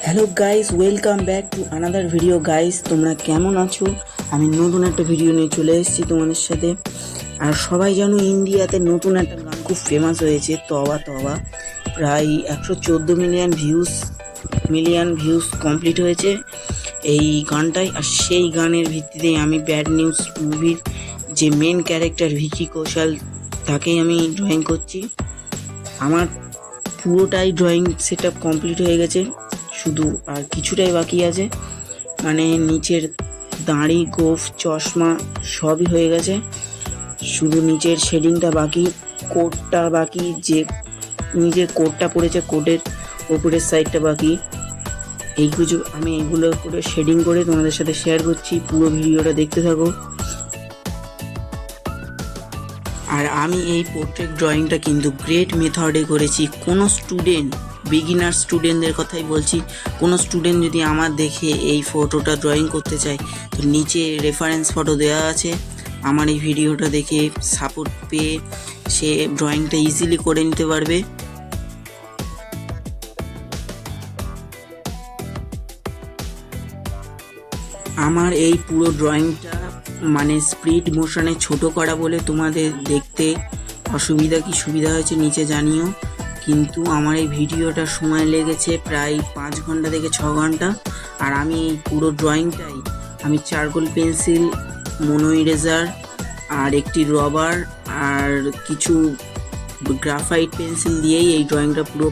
Hello guys, welcome back to another video. Guys, তোমরা কেমন আছো? আমি নতুন একটা ভিডিও নিয়ে চলে এসেছি তোমাদের সাথে। আর সবাই জানো, ইন্ডিয়াতে নতুন একটা গান খুব ফেমাস হয়েছে, তবা তবা। প্রায় 114 মিলিয়ন ভিউজ কমপ্লিট হয়েছে এই গানটাই। আর সেই গানের ভিত্তিতে আমি ব্যাড নিউজ মুভির যে মেন ক্যারেক্টার ভিকি কৌশল, তাকেই আমি ড্রয়িং করছি। আমার পুরোটাই ড্রয়িং সেট আপ কমপ্লিট হয়ে গেছে, শুধু আর কিছুটাই বাকি আছে। মানে নিচের দাড়ি, গোফ, চশমা সবই হয়ে গেছে, শুধু নিচের শেডিংটা বাকি, কোটটা বাকি। যে নিজের কোটটা পড়েছে, কোটের ওপরের সাইডটা বাকি। আমি এইগুলো করে শেডিং করে তোমাদের সাথে শেয়ার করছি। পুরো ভিডিওটা দেখতে থাকো। আর আমি এই পোর্ট্রেট ড্রয়িংটা কিন্তু গ্রেট মেথডে করেছি। কোনো বিগিনার স্টুডেন্টদের কথাই বলছি। কোনো স্টুডেন্ট যদি আমার দেখে এই ফটোটা ড্রয়িং করতে চায়, তো নিচে রেফারেন্স ফটো দেওয়া আছে। আমার এই ভিডিওটা দেখে সাপোর্ট পেয়ে সে ড্রয়িংটা ইজিলি করে নিতে পারবে। আমার এই পুরো ড্রয়িংটা মানে স্প্লিট মোশনে ছোট করা বলে তোমাদের দেখতে অসুবিধা কি সুবিধা হয়েছে নিচে জানিও। কিন্তু আমার এই ভিডিওটা সময় লেগেছে প্রায় 5 ঘন্টা থেকে 6 ঘন্টা। আর আমি এই পুরো ড্রয়িংটাই আমি চারকোল পেন্সিল, মোনো ইরেজার আর একটি রবার আর কিছু গ্রাফাইট পেন্সিল দিয়েই এই ড্রয়িংটা পুরো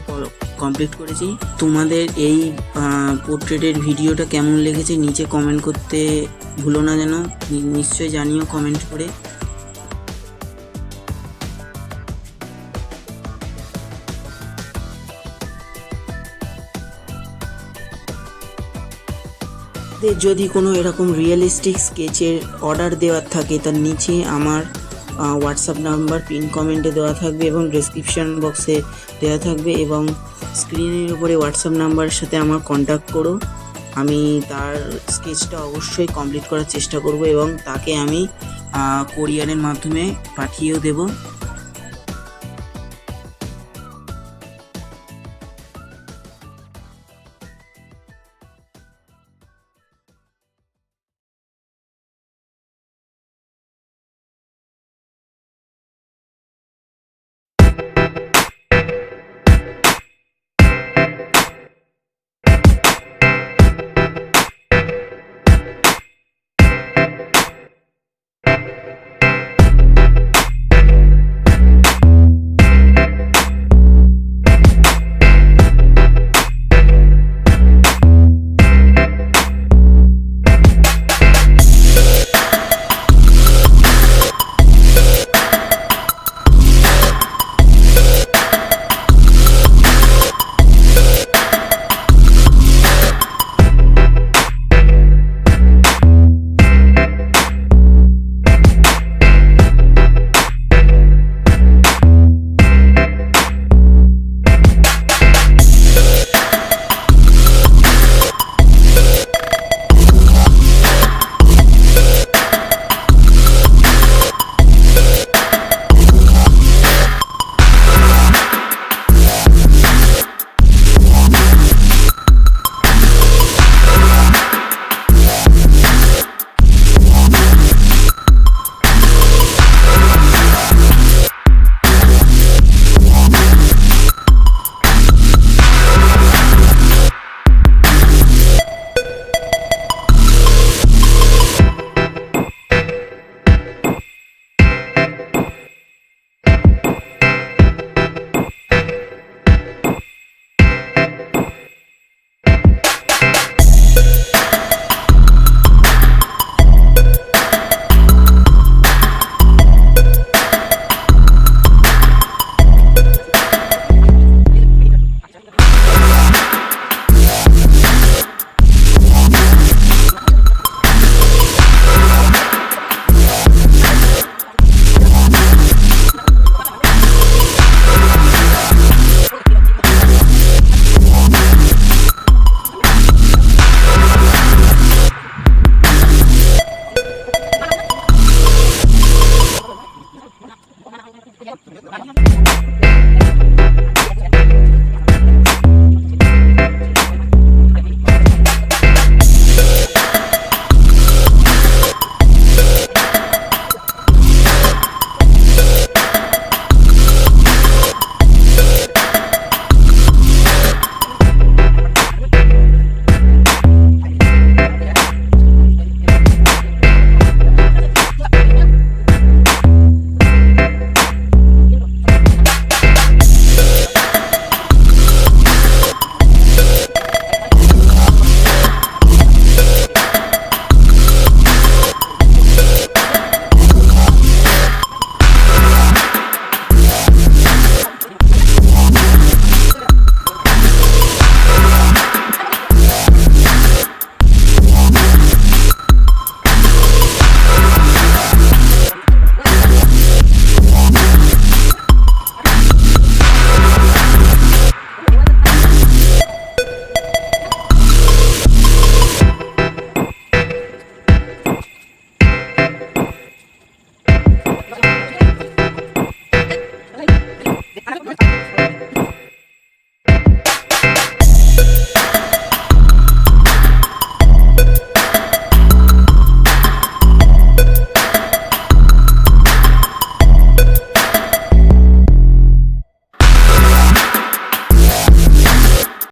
কমপ্লিট করেছি। তোমাদের এই পোর্ট্রেটের ভিডিওটা কেমন লেগেছে নিচে কমেন্ট করতে ভুলো না যেন, নিশ্চয়ই জানিও কমেন্ট করে। যদি কোনো এরকম রিয়েলিস্টিক স্কেচের অর্ডার দেওয়ার থাকে, তার নিচে আমার হোয়াটসঅ্যাপ নাম্বার পিন কমেন্টে দেওয়া থাকবে এবং ডেসক্রিপশান বক্সে দেওয়া থাকবে, এবং স্ক্রিনের উপরে হোয়াটসঅ্যাপ নাম্বারের সাথে আমার কন্ট্যাক্ট করো। আমি তার স্কেচটা অবশ্যই কমপ্লিট করার চেষ্টা করব এবং তাকে আমি কোরিয়ারের মাধ্যমে পাঠিয়েও দেবো।